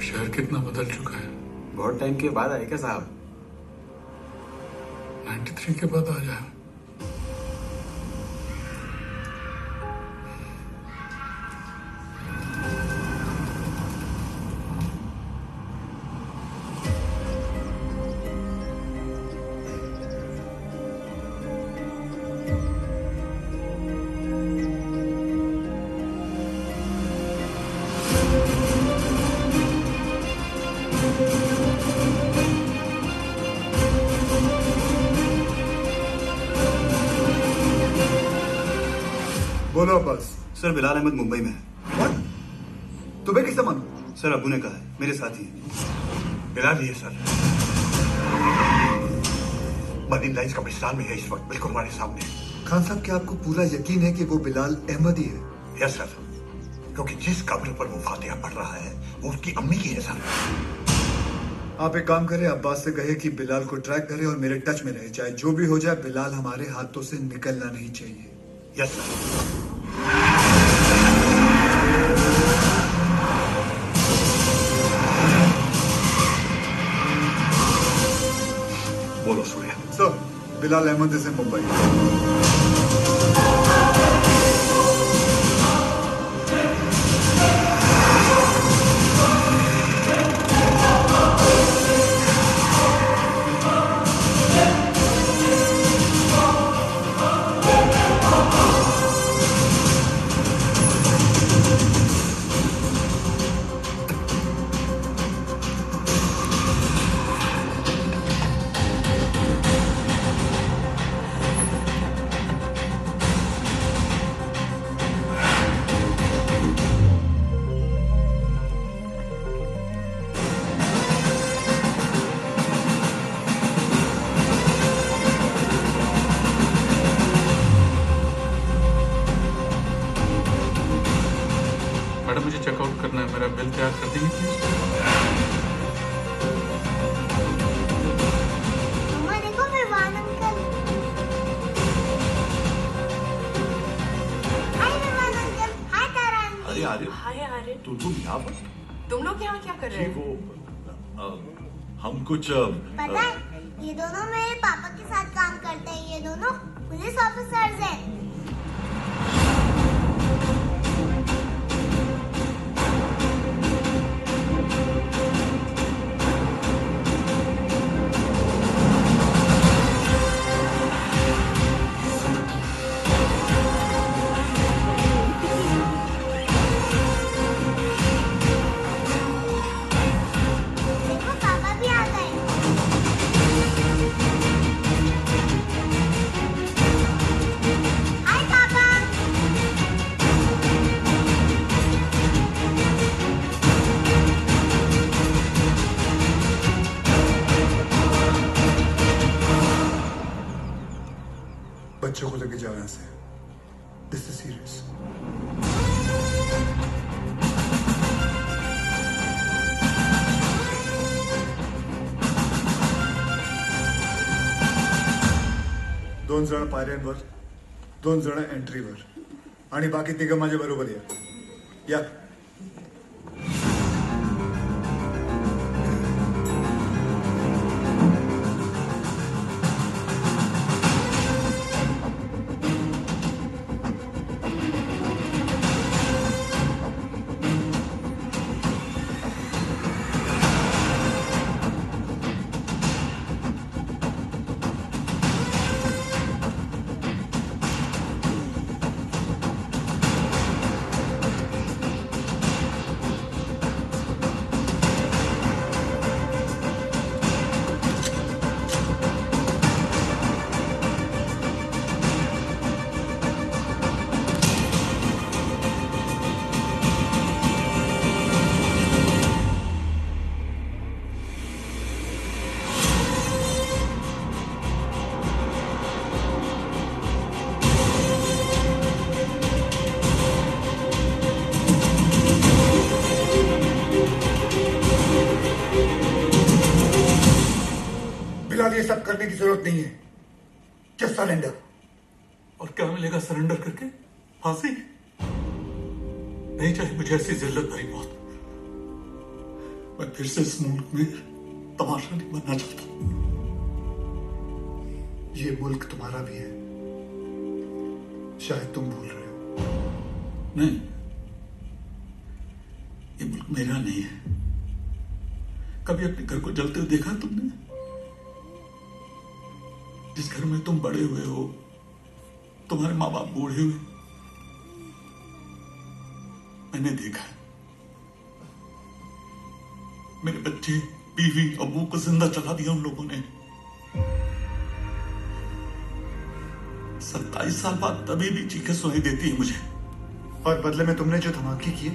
शहर कितना बदल चुका है। बहुत टाइम के बाद आए क्या साहब? 93 के बाद आ जाए। बोलो अब्बास। सर बिलाल अहमद मुंबई में है। What? तुम्हें किससे मालूम? सर अबू ने कहा है, मेरे साथी है। बिलाल ही है सर। मदीन लाइंस का मिसाल में है इस वक्त, बिल्कुल हमारे सामने। खान साहब, क्या आपको पूरा यकीन है कि वो बिलाल अहमद ही है? यस सर, क्योंकि जिस कब्र पर वो फातिहा पढ़ रहा है वो उसकी अम्मी की है सर। आप एक काम करें, अब्बास से कहे कि बिलाल को ट्रैक करे और मेरे टच में रहे। चाहे जो भी हो जाए, बिलाल हमारे हाथों से निकलना नहीं चाहिए। Yes sir. बोलो Surya. Sir, Bilal Ahmed is in Mumbai. Madam मुझे चेकआउट करना है, मेरा बिल तैयार कर देंगे प्लीज। मम्मा देखो मेहमान अंकल। हाय मेहमान अंकल। हाय तारा आंटी। अरे आर्य, हाय आर्य, तुम यहाँ पर? तुम लोग यहाँ क्या कर रहे जी हो? वो हम कुछ पता है, ये दोनों मेरे पापा के साथ काम करते हैं। ये दोनों पुलिस ऑफिसर्स हैं। देखो पापा भी आ गए। हाय पापा। बच्चों को लेके जाओ यहाँ से। This is serious. दोन जण पायऱ्यांवर, दोन जण एंट्रीवर आणि बाकी तिघं माझ्या बरोबर या। बिलाल, ये सब करने की जरूरत नहीं है। Just surrender. और क्या मिलेगा सरेंडर करके? फांसी? नहीं चाहिए मुझे ऐसी जिल्लत भरी मौत। मैं फिर से इस मुल्क में तमाशा नहीं बनना चाहता। ये मुल्क तुम्हारा भी है, शायद तुम भूल रहे हो। नहीं, ये मुल्क मेरा नहीं है। कभी अपने घर को जलते हुए देखा तुमने? जिस घर में तुम बड़े हुए हो, तुम्हारे माँ बाप बूढ़े हुए, मैंने देखा है। मेरे बच्चे, बीवी, अबू को जिंदा चला दिया उन लोगों ने। 27 साल बाद तभी भी चीखें सुनाई देती है मुझे। और बदले में तुमने जो धमाके किए,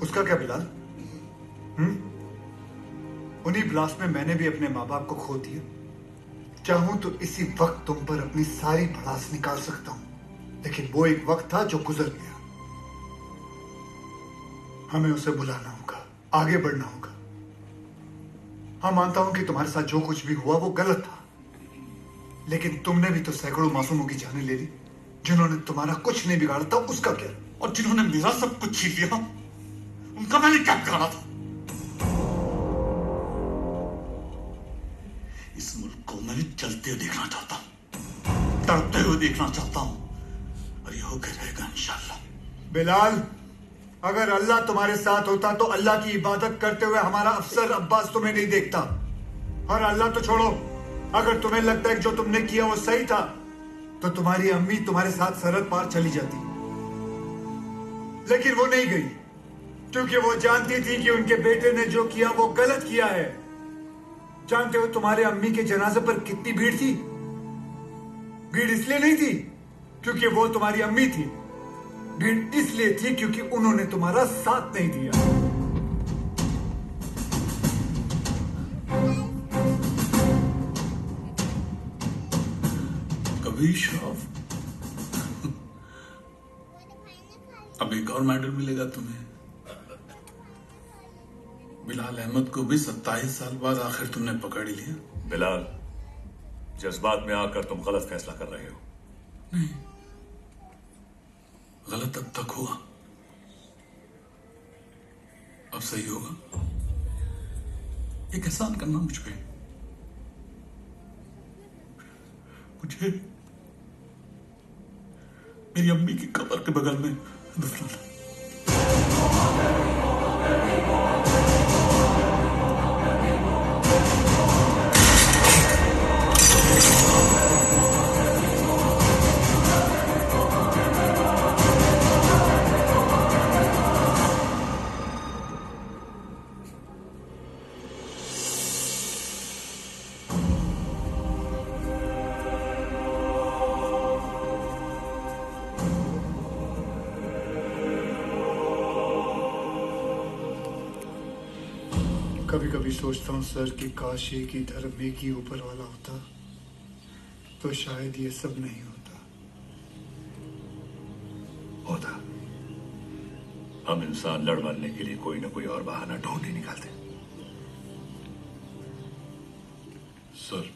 उसका क्या बिलाल? उन्हीं ब्लास्ट में मैंने भी अपने माँ बाप को खो दिया। चाहूं तो इसी वक्त तुम पर अपनी सारी भड़ास निकाल सकता हूं, लेकिन वो एक वक्त था जो गुजर गया। हमें उसे बुलाना होगा, आगे बढ़ना होगा। हाँ, मानता हूं कि तुम्हारे साथ जो कुछ भी हुआ वो गलत था, लेकिन तुमने भी तो सैकड़ों मासूमों की जानें ले ली। जिन्होंने तुम्हारा कुछ नहीं बिगाड़ा था, उसका क्या? और जिन्होंने मेरा सब कुछ छीन लिया, उनका मैंने क्या बिगाड़ा था? इस मुल्क को मैं जलते हुए देखना चाहता हूं, तड़पते हुए देखना चाहता हूं, और ये होकर रहेगा इंशाल्लाह। बिलाल, अगर अल्लाह तुम्हारे साथ होता तो अल्लाह की इबादत करते हुए हमारा अफसर अब्बास तुम्हें नहीं देखता। और अल्लाह तो छोड़ो, अगर तुम्हें लगता है कि जो तुमने किया वो सही था, तो तुम्हारी अम्मी तुम्हारे साथ सरहद पार चली जाती। लेकिन वो नहीं गई, क्योंकि वो जानती थी कि उनके बेटे ने जो किया वो गलत किया है। जानते हो तुम्हारे अम्मी के जनाजे पर कितनी भीड़ थी? भीड़ इसलिए नहीं थी क्योंकि वो तुम्हारी अम्मी थी, भीड़ इसलिए थी क्योंकि उन्होंने तुम्हारा साथ नहीं दिया। कभी शौफ, अब एक और मेडल मिलेगा तुम्हें। बिलाल अहमद को भी 27 साल बाद आखिर तुमने पकड़ ही लिया। बिलाल, जज्बात में आकर तुम गलत फैसला कर रहे हो। नहीं, गलत अब तक हुआ, अब सही होगा। एक एहसान करना मुझ पे, मुझे मेरी अम्मी की कब्र के बगल में दफनाना। कभी कभी सोचता हूँ सर कि काश एक ही धर्म एक ही ऊपर वाला होता तो शायद ये सब नहीं होता। होता। हम इंसान लड़ मरने के लिए कोई ना कोई और बहाना ढूंढ ही निकालते। सर,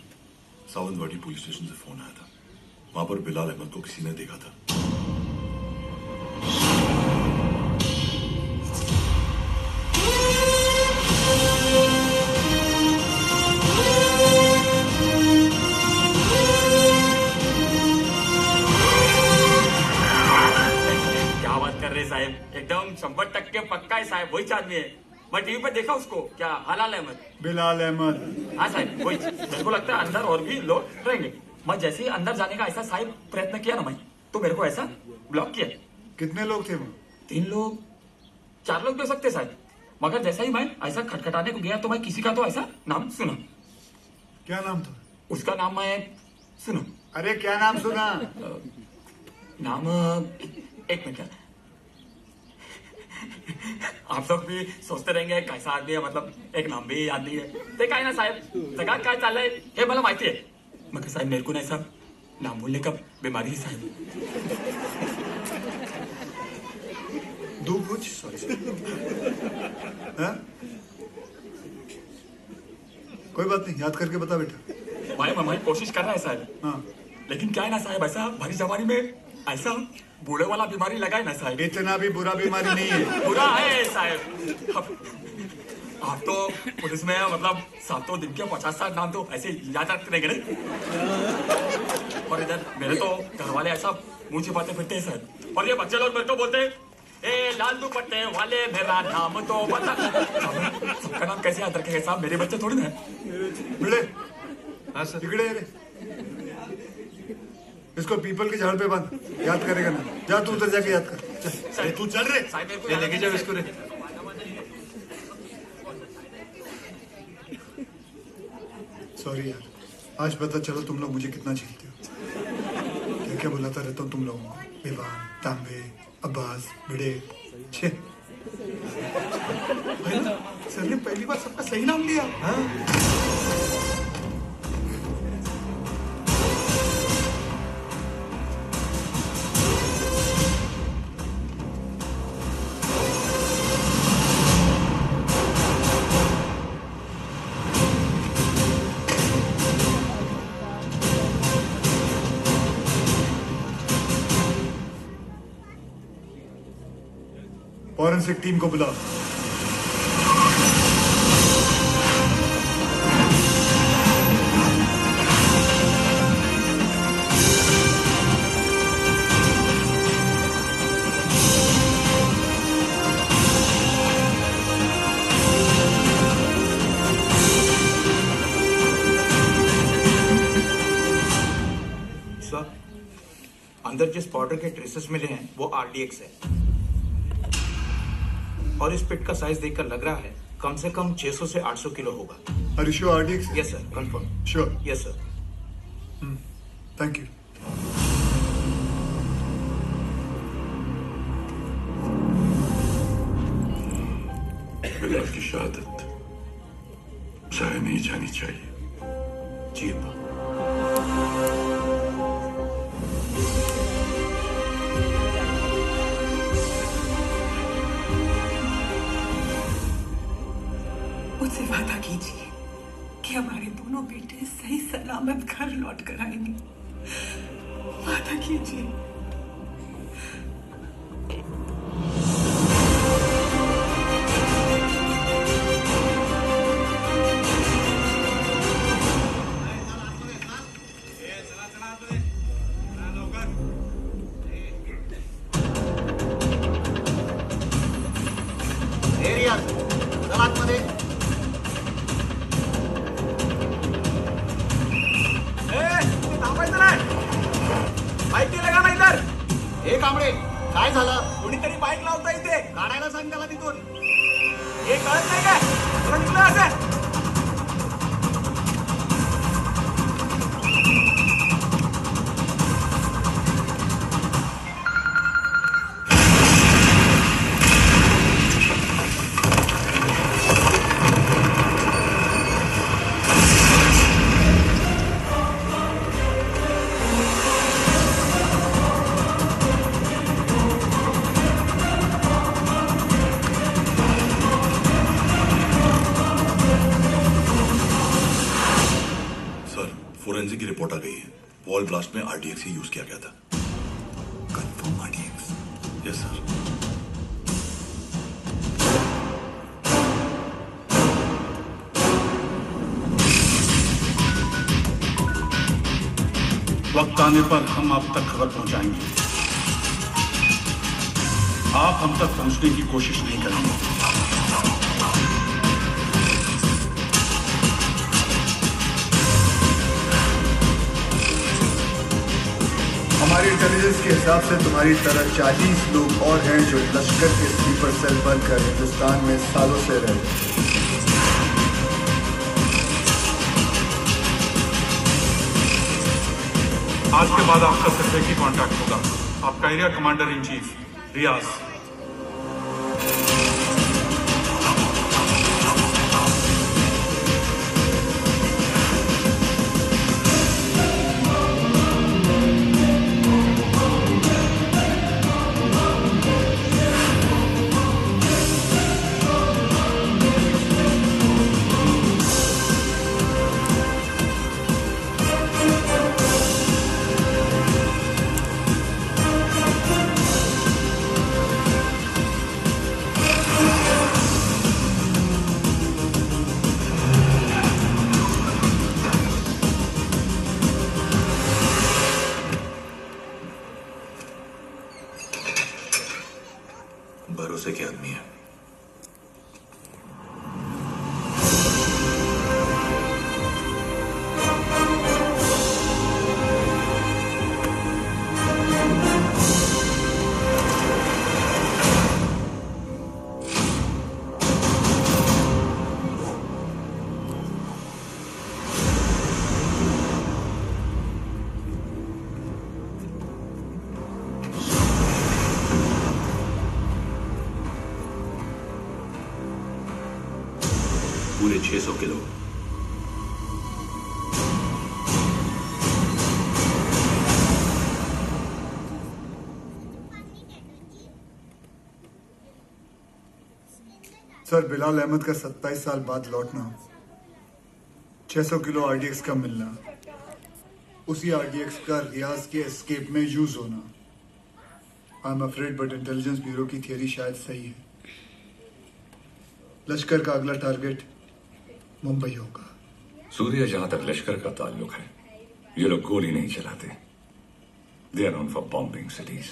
सावंतवाड़ी पुलिस स्टेशन से फोन आया था। वहां पर बिलाल अहमद को किसी ने देखा था। साहब एकदम 100% पक्का है साहब, वही आदमी है। मैं टीवी पर देखा उसको। क्या हलाल अहमद? बिलाल अहमद। हाँ साहब, वही। मेरे को लगता है अंदर और भी लोग रहेंगे। मैं जैसे ही अंदर जाने का ऐसा साहब प्रयत्न किया ना मैं, तो मेरे को ऐसा ब्लॉक किया। कितने लोग थे वो? 3 लोग 4 लोग भी हो सकते साहब, मगर जैसा ही मैं ऐसा खटखटाने को गया तो मैं किसी का तो ऐसा नाम सुना। क्या नाम था उसका? नाम मैं सुना। अरे क्या नाम सुना? नाम एक मिनट, आप सब भी सोचते रहेंगे कैसा आदमी है, मतलब एक नाम भी याद नहीं है। देखा है ना साहब, जगह क्या चल रहा है ये मला माहिती है, मगर साहब मेरे को ना ऐसा नाम भूलने का बीमारी है साहब। दो कुछ सॉरी। हाँ? कोई बात नहीं, याद करके बता बेटा। भाई कोशिश कर रहा है साहब। हाँ, लेकिन क्या है ना साहब, ऐसा भरी जवानी में ऐसा बूढ़े वाला बीमारी लगा है ना साहब। इतना भी बुरा बीमारी नहीं है। बुरा है साहब। आप तो पुलिस में मतलब सातों दिन के 50-60 नाम तो ऐसे याद रखते रहेंगे नहीं। और इधर मेरे तो घर वाले ऐसा मुंह छिपाते फिरते हैं सर। और ये बच्चे लोग मेरे को बोलते हैं ए लाल दुपट्टे वाले मेरा नाम तो बता। सबका नाम कैसे याद रखेगा साहब, मेरे बच्चे थोड़ी ना है। भिड़े हाँ सर। बिगड़े रे, इसको पीपल के झाड़ पे बांध, याद करेगा ना। जा तू उधर जाके याद कर। चल तू चल रे। साहब मेरे को ये याद लेके जाओ इसको रे। सॉरी यार, आज पता चलो तुम लोग मुझे कितना झेलते हो। क्या क्या बुलाता रहता हूँ तुम लोगों को, विवान, तांबे, अब्बास, भिड़े। छे सर ने पहली बार सबका सही नाम लिया। हाँ। फॉरेंसिक टीम को बुलाओ। सर, अंदर जिस पाउडर के ट्रेसेस मिले हैं वो RDX है और इस पिट का साइज देखकर लग रहा है कम से कम 600 से 800 किलो होगा। Are you sure RDX? Yes sir, confirm. Sure. Yes sir. Thank you. Bilal की शहादत जाया नहीं जानी चाहिए। जी अब्बा। मुझसे वादा कीजिए कि हमारे दोनों बेटे सही सलामत घर लौट कर आएंगे। वादा कीजिए। हे कांबळे, काय झालं? कोणीतरी बाईक लावता इथे, काढायला सांग त्याला तिथून। हे कळत नाही काय? तुला निघलं असं? फोरेंसिक की रिपोर्ट आ गई है। वॉल ब्लास्ट में RDX ही यूज किया गया था। Confirm RDX? Yes sir. वक्त आने पर हम आप तक खबर पहुंचाएंगे। आप हम तक पहुंचने की कोशिश नहीं करेंगे। हमारी इंटेलिजेंस के हिसाब से तुम्हारी तरह 40 लोग और हैं जो लश्कर के स्लीपर सेल बनकर हिंदुस्तान में सालों से रहे। आज के बाद आपका सिर्फ एक ही कांटेक्ट होगा, आपका एरिया कमांडर इन चीफ रियाज। अम्मी है। पूरे 600 किलो। सर, बिलाल अहमद का 27 साल बाद लौटना, 600 किलो आरडीएक्स का मिलना, उसी आरडीएक्स का रियाज के एस्केप में यूज होना। I am afraid but intelligence bureau की थियरी शायद सही है। लश्कर का अगला टारगेट मुंबई होगा। सूर्य, जहां तक लश्कर का ताल्लुक है, ये लोग गोली नहीं चलाते। They are known for bombing cities.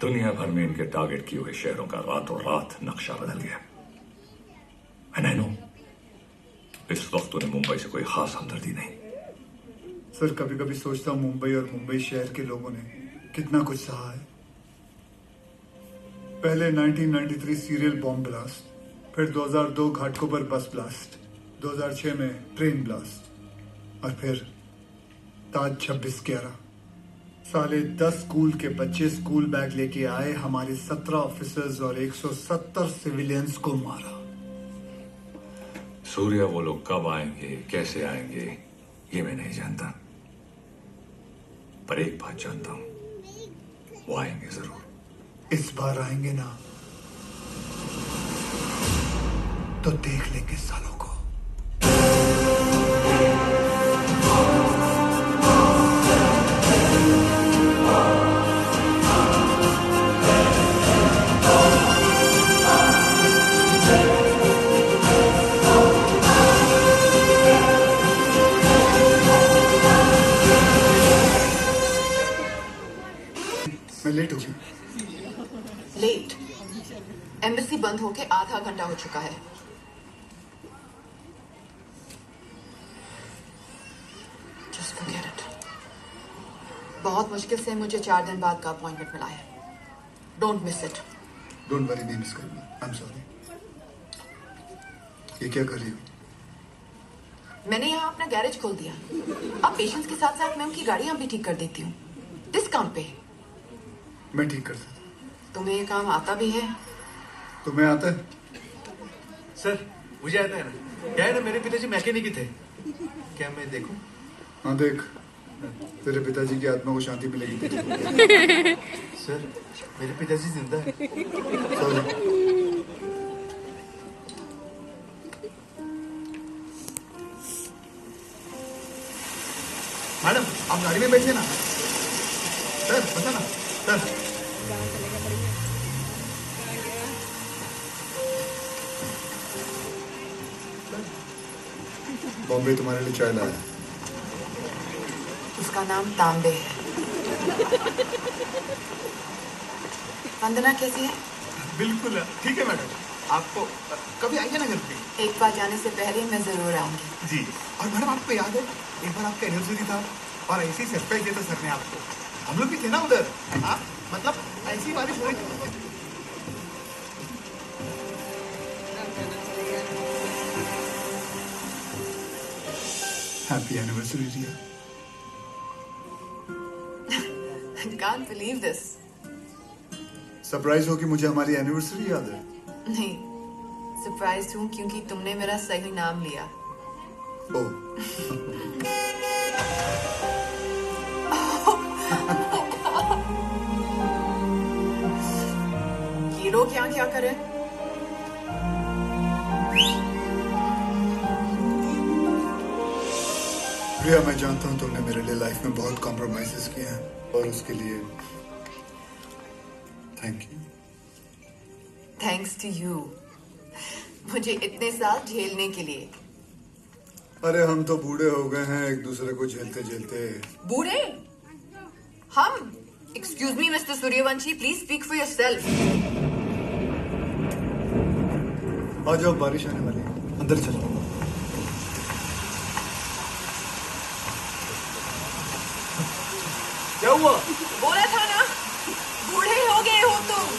दुनिया भर में इनके टारगेट किए हुए शहरों का रातों रात नक्शा बदल गया। एंड आई नो इस वक्त उन्हें मुंबई से कोई खास हमदर्दी नहीं। सर, कभी कभी सोचता हूँ मुंबई और मुंबई शहर के लोगों ने कितना कुछ सहा है। पहले 1993 सीरियल बॉम्ब ब्लास्ट, फिर 2002 घाटकोपर बस ब्लास्ट, 2006 में ट्रेन ब्लास्ट, और फिर ताज 26/11। साले 10 स्कूल के बच्चे स्कूल बैग लेके आए, हमारे 17 ऑफिसर्स और 170 सिविलियंस को मारा। सूर्य, वो लोग कब आएंगे, कैसे आएंगे, ये मैं नहीं जानता, पर एक बात जानता हूं, वो आएंगे जरूर। इस बार आएंगे ना तो देख लेंगे सालों को। मैं लेट हो गई। लेट? एम्बेसी बंद होके आधा घंटा हो चुका है। Just forget it. बहुत मुश्किल से मुझे 4 दिन बाद का अपॉइंटमेंट मिला है। Don't miss it. Don't worry, नहीं मिस करूंगा। I am sorry. ये क्या कर रही हो? मैंने यहाँ अपना गैरेज खोल दिया। अब पेशेंट्स के साथ साथ मैं उनकी गाड़ियां भी ठीक कर देती हूँ। किस काम पे? मैं ठीक कर सकता। तुम्हें ये काम आता भी है? तुम्हें आता है? सर, मुझे आता है ना। क्या है ना, मेरे पिताजी मैकेनिक ही थे। क्या मैं देखूं? हाँ देख, तेरे पिताजी की आत्मा को शांति मिलेगी। सर, मेरे पिताजी जिंदा है। सॉरी। मैडम, आप गाड़ी में बैठिए ना। सर, बता ना। सर, बॉम्बे तुम्हारे लिए चाय लाया। उसका नाम तांबे है। वंदना कैसी है? बिल्कुल ठीक है मैडम। आपको कभी आइए ना घर पे। एक बार जाने से पहले मैं जरूर आऊंगी। जी। और मैडम, आपको याद है एक बार आपका एनिवर्सरी था और ऐसे ही सरप्राइज दिया था सर ने आपको। हम लोग भी थे ना उधर। आप मतलब ऐसी बारिश हो रही थी। Happy anniversary Riya. Can't believe this. Surprise हो कि मुझे हमारी एनिवर्सरी याद है। नहीं, सरप्राइज हूँ क्योंकि तुमने मेरा सही नाम लिया। ओह, हीरो क्या क्या करे? प्रिया, मैं जानता हूँ तुमने मेरे लिए लाइफ में बहुत कॉम्प्रोमाइजेस किए हैं और उसके लिए thank you. Thanks to you, मुझे इतने साल झेलने के लिए। अरे हम तो बूढ़े हो गए हैं एक दूसरे को झेलते झेलते। बूढ़े? हम? Excuse me mister Suryavanshi, please speak for yourself. आ जाओ, बारिश आने वाली है, अंदर चलो। क्या हुआ? बोला था ना, बूढ़े हो गए हो तुम।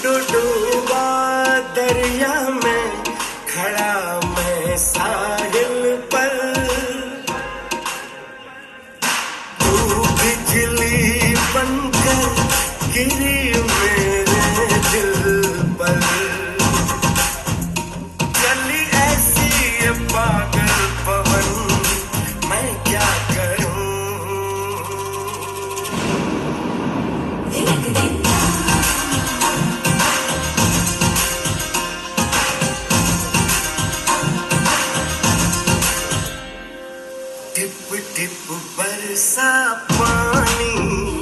डूबा दरिया में खड़ा मैं साहिल पर, तू बिजली बनकर गिरी मेरे दिल पर। चली ऐसी ये पागल पवन, मैं क्या करूं। टिप टिप बरसा पानी,